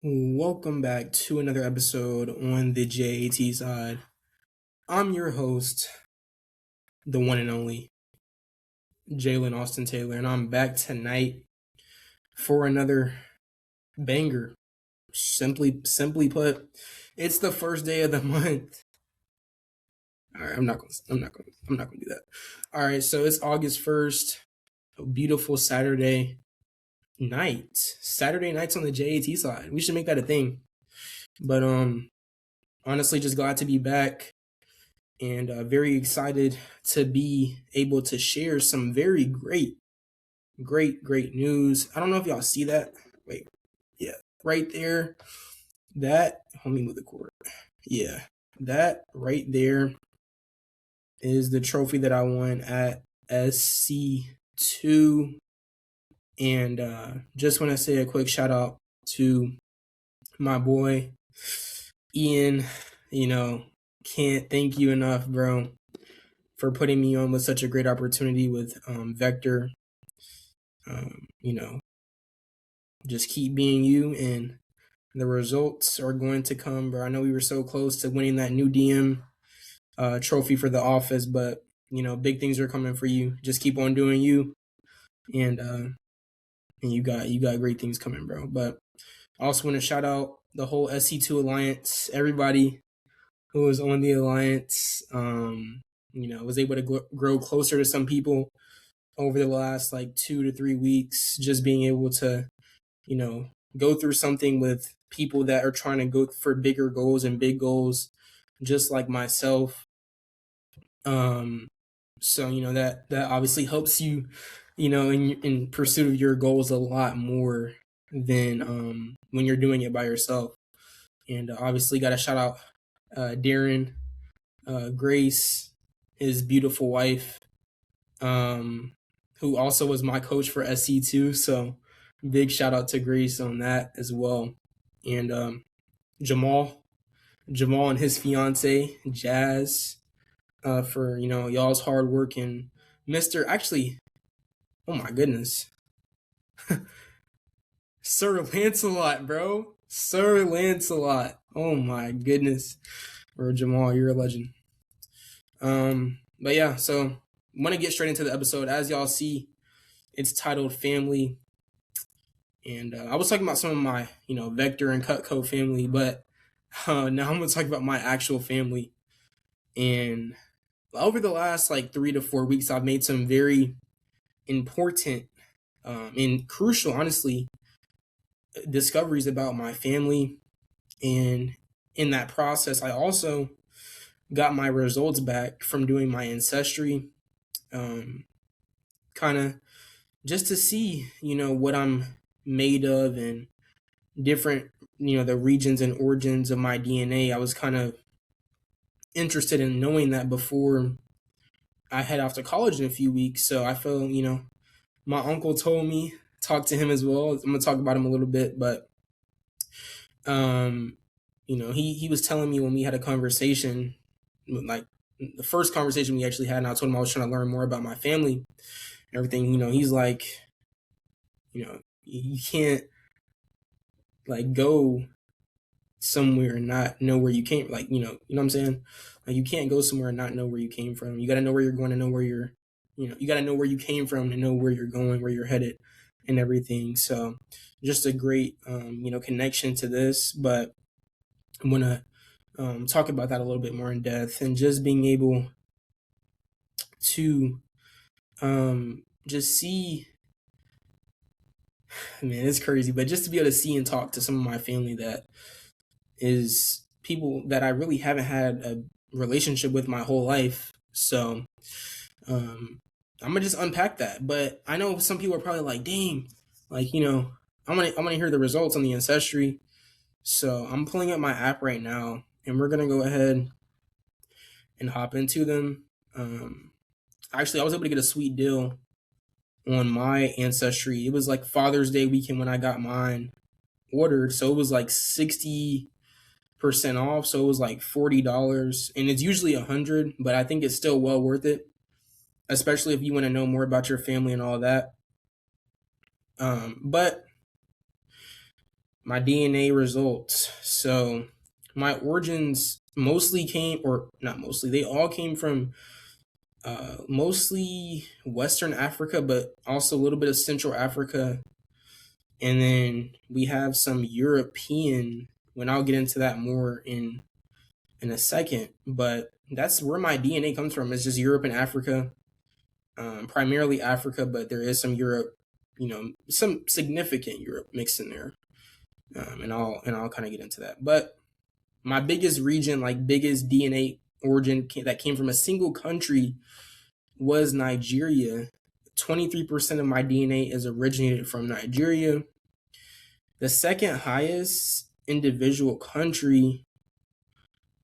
Welcome back to another episode on the J.A.T side. I'm your host, the one and only Jalen Austin Taylor, and I'm back tonight for another banger. Simply put, it's the first day of the month. All right, I'm not gonna do that. All right, so it's August 1st, a beautiful Saturday night. Saturday nights on the J.A.T side. We should make that a thing. But honestly, just glad to be back. And very excited to be able to share some very great news. I don't know if y'all see that. Wait, yeah, right there. Let me move the cord. Yeah, that right there is the trophy that I won at SC2. And just want to say a quick shout out to my boy, Ian. Can't thank you enough, bro, for putting me on with such a great opportunity with Vector. Um, you know, just keep being you, and the results are going to come. Bro, I know we were so close to winning that new DM trophy for the office, but big things are coming for you. Just keep on doing you, and you got great things coming, bro. But I also want to shout out the whole SC2 Alliance, everybody who was on the Alliance. Was able to grow closer to some people over the last like 2 to 3 weeks, just being able to, go through something with people that are trying to go for bigger goals and big goals, just like myself. So that obviously helps you, in pursuit of your goals a lot more than when you're doing it by yourself. And obviously, got to shout out Darren, Grace, his beautiful wife, who also was my coach for SC2. So big shout out to Grace on that as well. And Jamal and his fiance Jazz, for y'all's hard work, and Mr. Actually, oh my goodness, Sir Lancelot, bro, Sir Lancelot. Oh my goodness, bro, Jamal, you're a legend. But yeah, so want to get straight into the episode. As y'all see, it's titled Family. And I was talking about some of my, Vector and Cutco family, but now I'm going to talk about my actual family. And over the last like 3 to 4 weeks, I've made some very important and crucial, honestly, discoveries about my family. And in that process, I also got my results back from doing my ancestry, kind of just to see, what I'm made of and different, the regions and origins of my DNA. I was kind of interested in knowing that before I head off to college in a few weeks. So I feel, my uncle told me, talk to him as well. I'm gonna talk about him a little bit, but he was telling me when we had a conversation, like the first conversation we actually had, and I told him I was trying to learn more about my family and everything. He's like, you can't like go somewhere and not know where you came, like, what I'm saying? Like, you can't go somewhere and not know where you came from. You got to know where you're going to know where you're, you got to know where you came from to know where you're going, where you're headed and everything. So just a great, connection to this, but I'm going to talk about that a little bit more in depth, and just being able to just see, man, it's crazy, but just to be able to see and talk to some of my family that is people that I really haven't had a relationship with my whole life. So I'm gonna just unpack that. But I know some people are probably like, dang, like, I'm gonna hear the results on the ancestry. So I'm pulling up my app right now, and we're gonna go ahead and hop into them. Actually, I was able to get a sweet deal on my ancestry. It was like Father's Day weekend when I got mine ordered, so it was like 60% off, so it was like $40, and it's usually $100, but I think it's still well worth it, especially if you want to know more about your family and all that. But my DNA results. So my origins mostly came, or not mostly, they all came from mostly Western Africa, but also a little bit of Central Africa. And then we have some European, when I'll get into that more in a second, but that's where my DNA comes from. It's just Europe and Africa, primarily Africa, but there is some Europe, some significant Europe mixed in there, and I'll kind of get into that. But my biggest region, like biggest DNA origin that came from a single country, was Nigeria. 23% of my DNA is originated from Nigeria. The second highest individual country,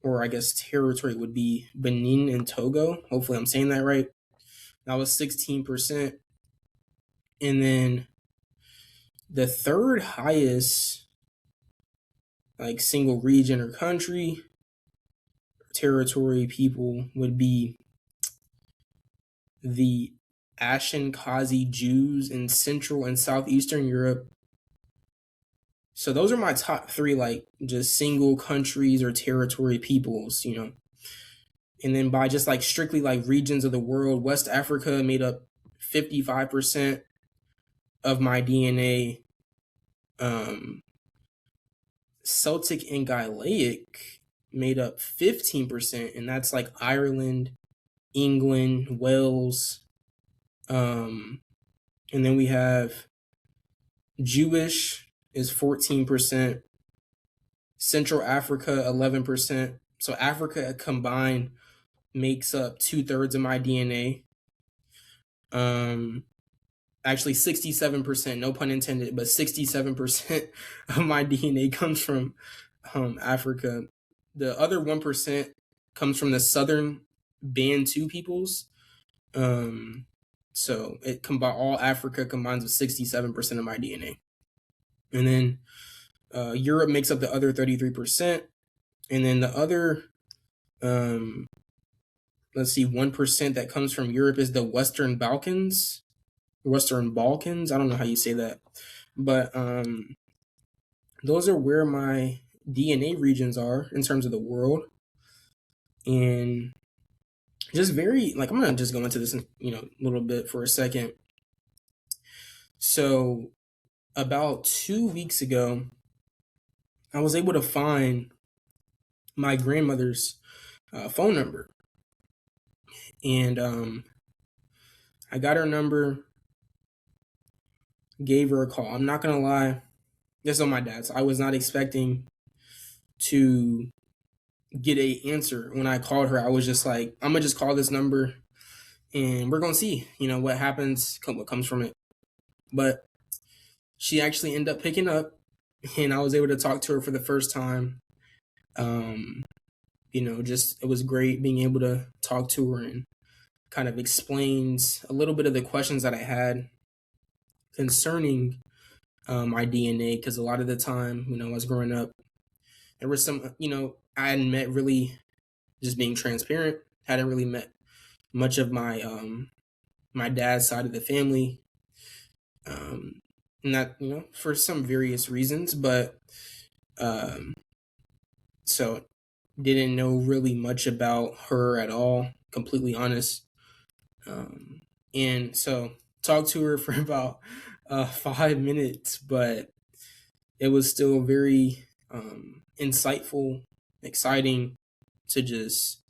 or I guess territory, would be Benin and Togo. Hopefully I'm saying that right. That was 16%. And then the third highest, like, single region or country, territory, people, would be the Ashkenazi Jews in Central and Southeastern Europe. So those are my top three, like, just single countries or territory peoples, And then by just like strictly like regions of the world, West Africa made up 55% of my DNA. Celtic and Gaelic made up 15%, and that's like Ireland, England, Wales. And then we have Jewish is 14%, Central Africa 11%. So Africa combined makes up 2/3 of my DNA. Actually 67%, no pun intended, but 67% of my DNA comes from Africa. The other 1% comes from the southern Bantu peoples. So it all Africa combines with 67% of my DNA. And then Europe makes up the other 33%. And then the other 1% that comes from Europe is the Western Balkans. I don't know how you say that. But those are where my DNA regions are in terms of the world. And just very, like, I'm going to just go into this in, a little bit for a second. So about 2 weeks ago, I was able to find my grandmother's phone number. And I got her number, gave her a call. I'm not going to lie, this is on my dad's. I was not expecting to get a answer when I called her. I was just like, I'm going to just call this number and we're going to see, what happens, what comes from it. But she actually ended up picking up, and I was able to talk to her for the first time. Just, it was great being able to talk to her, and kind of explains a little bit of the questions that I had concerning my DNA, because a lot of the time, I was growing up, there was some, I hadn't met, really, just being transparent, hadn't really met much of my my dad's side of the family, not for some various reasons, but so didn't know really much about her at all, completely honest. And so talked to her for about 5 minutes, but it was still very insightful, exciting to just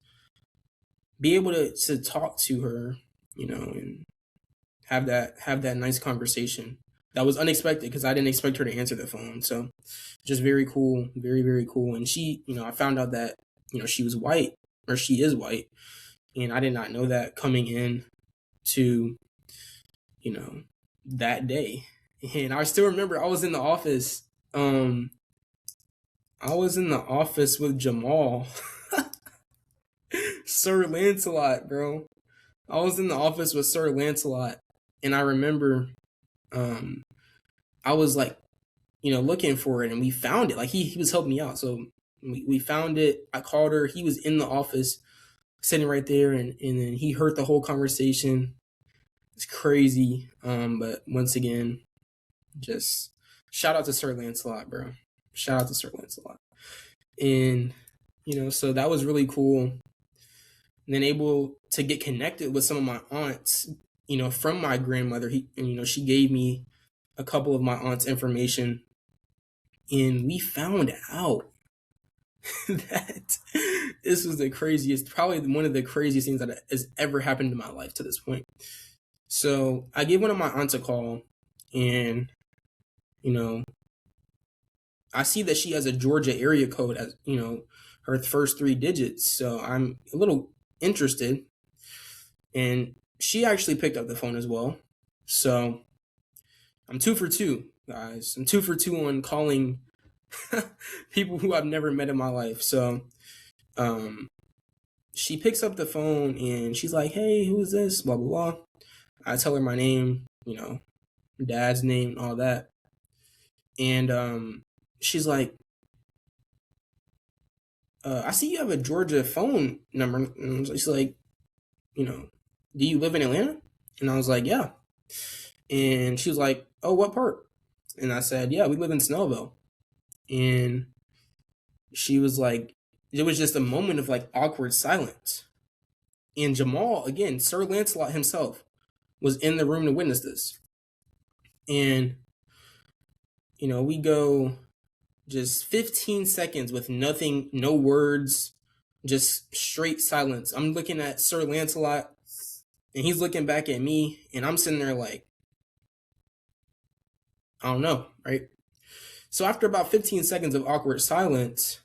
be able to talk to her, and have that nice conversation. That was unexpected because I didn't expect her to answer the phone. So just very cool, very, very cool. And she, I found out that, she was white, or she is white. And I did not know that coming in to, that day. And I still remember I was in the office. I was in the office with Jamal. Sir Lancelot, bro. I was in the office with Sir Lancelot. And I remember I was like, looking for it, and we found it. Like, he was helping me out. So we found it. I called her. He was in the office sitting right there, and then he heard the whole conversation. It's crazy. But once again, just shout out to Sir Lancelot, bro. Shout out to Sir Lancelot. And so that was really cool. And then able to get connected with some of my aunts, from my grandmother. She gave me a couple of my aunt's information, and we found out that this was probably one of the craziest things that has ever happened in my life to this point. So I gave one of my aunts a call, and I see that she has a Georgia area code as her first three digits. So I'm a little interested, and she actually picked up the phone as well. So I'm 2 for 2, guys. I'm 2 for 2 on calling people who I've never met in my life. So she picks up the phone and she's like, "Hey, who is this? Blah blah blah." I tell her my name, dad's name, all that, and she's like, "I see you have a Georgia phone number." And she's like, "Do you live in Atlanta?" And I was like, "Yeah." And she was like, "Oh, what part?" And I said, "Yeah, we live in Snellville." And she was like, it was just a moment of like awkward silence. And Jamal, again, Sir Lancelot himself, was in the room to witness this. And, we go just 15 seconds with nothing, no words, just straight silence. I'm looking at Sir Lancelot, and he's looking back at me, and I'm sitting there like, I don't know, right? So after about 15 seconds of awkward silence,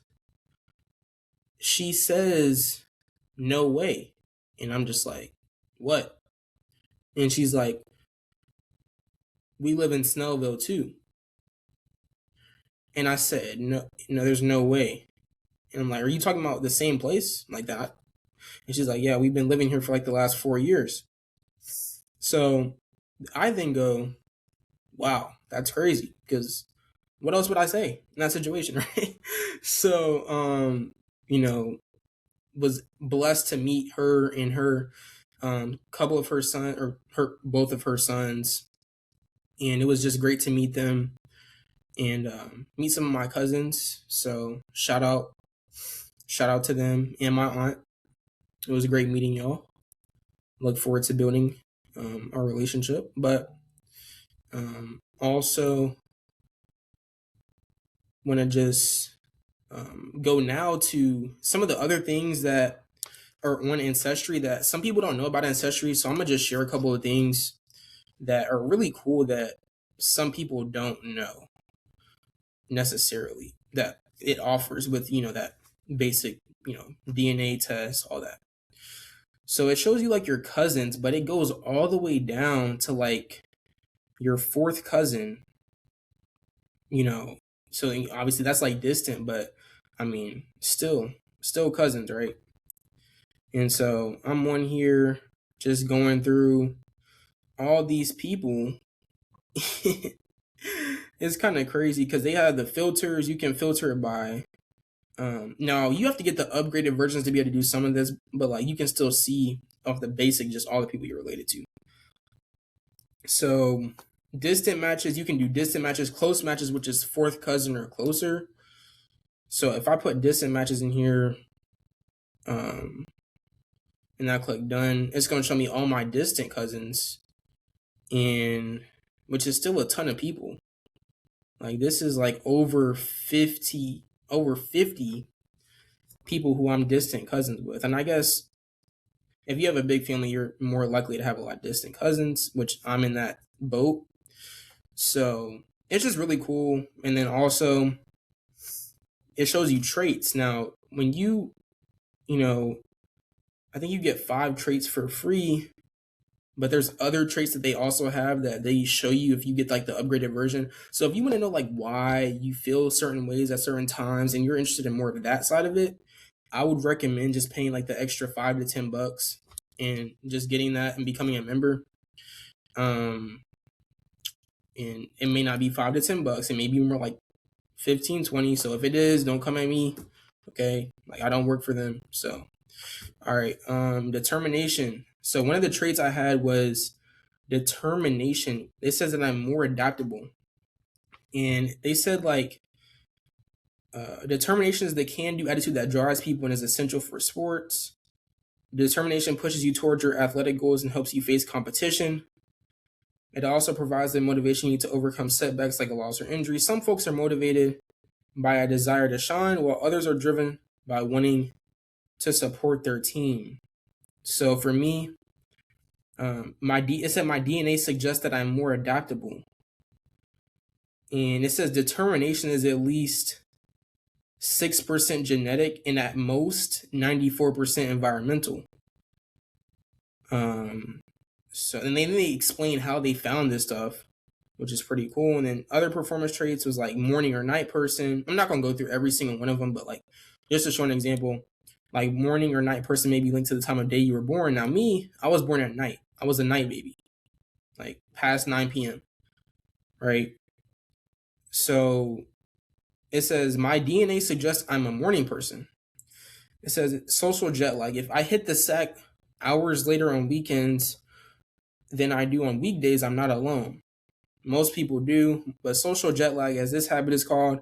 she says, "No way." And I'm just like, "What?" And she's like, "We live in Snellville too." And I said, "No, there's no way." And I'm like, "Are you talking about the same place like that?" And she's like, "Yeah, we've been living here for like the last 4 years." So I then go, "Wow, that's crazy." Because what else would I say in that situation, right? So, was blessed to meet her and her couple of her son or her both of her sons, and it was just great to meet them and meet some of my cousins. So shout out to them and my aunt. It was a great meeting y'all. Look forward to building our relationship, but also want to just go now to some of the other things that are on Ancestry that some people don't know about Ancestry. So I'm gonna just share a couple of things that are really cool that some people don't know necessarily that it offers with that basic DNA test, all that. So it shows you like your cousins, but it goes all the way down to like your fourth cousin. So obviously that's like distant, but I mean still cousins, right? And so I'm on here just going through all these people. It's kind of crazy because they have the filters. You can filter it by now you have to get the upgraded versions to be able to do some of this, but like you can still see off the basic just all the people you're related to. So distant matches, you can do distant matches, close matches, which is fourth cousin or closer. So if I put distant matches in here, and I click done, it's going to show me all my distant cousins, and which is still a ton of people. Like this is like over 50 people who I'm distant cousins with. And I guess if you have a big family, you're more likely to have a lot of distant cousins, which I'm in that boat. So it's just really cool. And then also it shows you traits. Now, when I think you get 5 traits for free, but there's other traits that they also have that they show you if you get like the upgraded version. So if you want to know like why you feel certain ways at certain times and you're interested in more of that side of it, I would recommend just paying like the extra $5 to $10 and just getting that and becoming a member. And it may not be $5 to $10. It may be more like 15, 20. So if it is, don't come at me. Okay. Like I don't work for them. So, all right. Determination. So one of the traits I had was determination. It says that I'm more adaptable. And they said like Determination is the can-do attitude that drives people and is essential for sports. Determination pushes you towards your athletic goals and helps you face competition. It also provides the motivation you need to overcome setbacks like a loss or injury. Some folks are motivated by a desire to shine, while others are driven by wanting to support their team. So for me, it said my DNA suggests that I'm more adaptable, and it says determination is at least 6% genetic and at most 94% environmental. So and then they explain how they found this stuff, which is pretty cool. And then other performance traits was like morning or night person. I'm not gonna go through every single one of them, but like just to show an example, like morning or night person may be linked to the time of day you were born. Now me, I was born at night. I was a night baby, like past 9 p.m. Right. So it says my DNA suggests I'm a morning person. It says social jet lag. If I hit the sack hours later on weekends than I do on weekdays, I'm not alone. Most people do, but social jet lag, as this habit is called,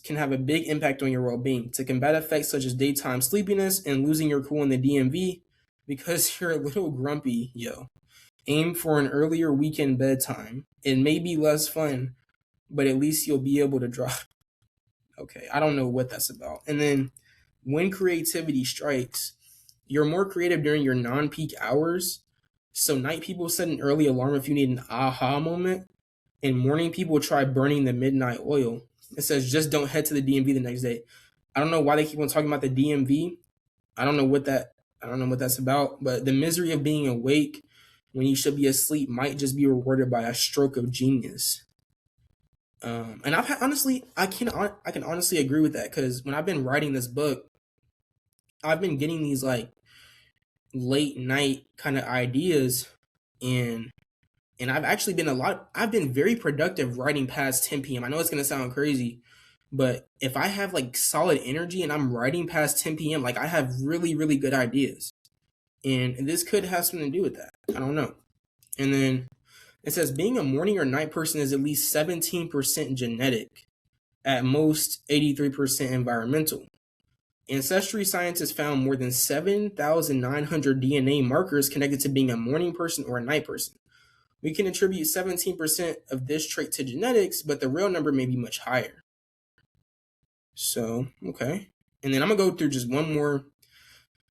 can have a big impact on your well-being. To combat effects such as daytime sleepiness and losing your cool in the DMV because you're a little grumpy, aim for an earlier weekend bedtime. It may be less fun, but at least you'll be able to drop. Okay, I don't know what that's about. And then when creativity strikes, you're more creative during your non-peak hours. So night people set an early alarm if you need an aha moment, and morning people try burning the midnight oil. It says just don't head to the DMV the next day. I don't know why they keep on talking about the DMV. I don't know what that's about, but the misery of being awake when you should be asleep might just be rewarded by a stroke of genius. And I can honestly agree with that, because when I've been writing this book, I've been getting these like late night kind of ideas, and I've been very productive writing past 10 p.m. I know it's gonna sound crazy, but if I have like solid energy and I'm writing past 10 p.m., like I have really, really good ideas. And this could have something to do with that. I don't know. And then it says being a morning or night person is at least 17% genetic, at most 83% environmental. Ancestry scientists found more than 7,900 DNA markers connected to being a morning person or a night person. We can attribute 17% of this trait to genetics, but the real number may be much higher. So, okay. And then I'm going to go through just one more,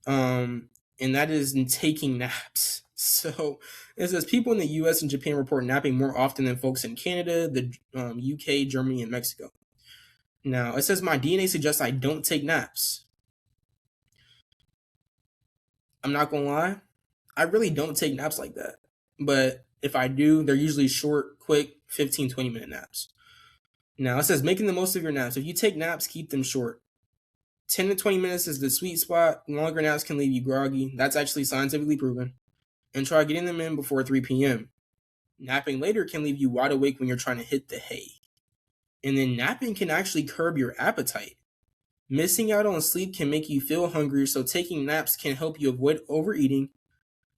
and that is in taking naps. So it says people in the US and Japan report napping more often than folks in Canada, the UK, Germany, and Mexico. Now, it says my DNA suggests I don't take naps. I'm not going to lie. I really don't take naps like that. But if I do, they're usually short, quick, 15, 20-minute naps. Now, it says making the most of your naps. If you take naps, keep them short. 10 to 20 minutes is the sweet spot. Longer naps can leave you groggy. That's actually scientifically proven. And try getting them in before 3 p.m. Napping later can leave you wide awake when you're trying to hit the hay. And then napping can actually curb your appetite. Missing out on sleep can make you feel hungry, so taking naps can help you avoid overeating,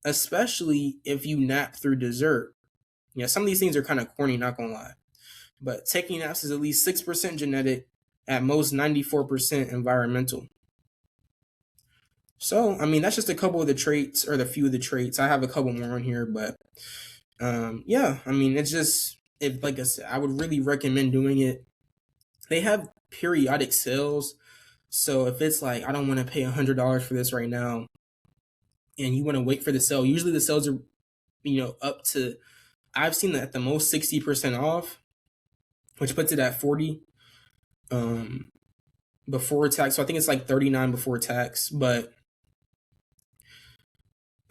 especially if you nap through dessert. Yeah, some of these things are kind of corny, not gonna lie. But taking naps is at least 6% genetic, at most 94% environmental. So, I mean, that's just a couple of the traits, or the few of the traits. I have a couple more on here, but yeah, I mean, it's just, if like I said, I would really recommend doing it. They have periodic sales, so if it's like I don't want to pay $100 for this right now, and you want to wait for the sale, usually the sales are, up to, I've seen that at the most 60% off, which puts it at 40 before tax. So I think it's like 39 before tax, but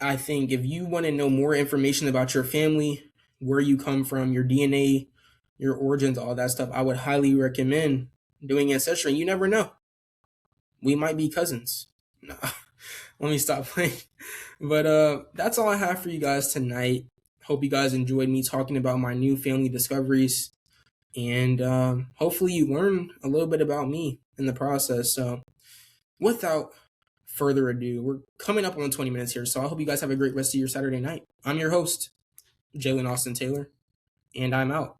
I think if you want to know more information about your family, where you come from, your DNA, your origins, all that stuff, I would highly recommend doing ancestry. You never know. We might be cousins. No, let me stop playing. But that's all I have for you guys tonight. Hope you guys enjoyed me talking about my new family discoveries. And hopefully you learn a little bit about me in the process. So without further ado, we're coming up on 20 minutes here, so I hope you guys have a great rest of your Saturday night. I'm your host, Jalen Austin Taylor, and I'm out.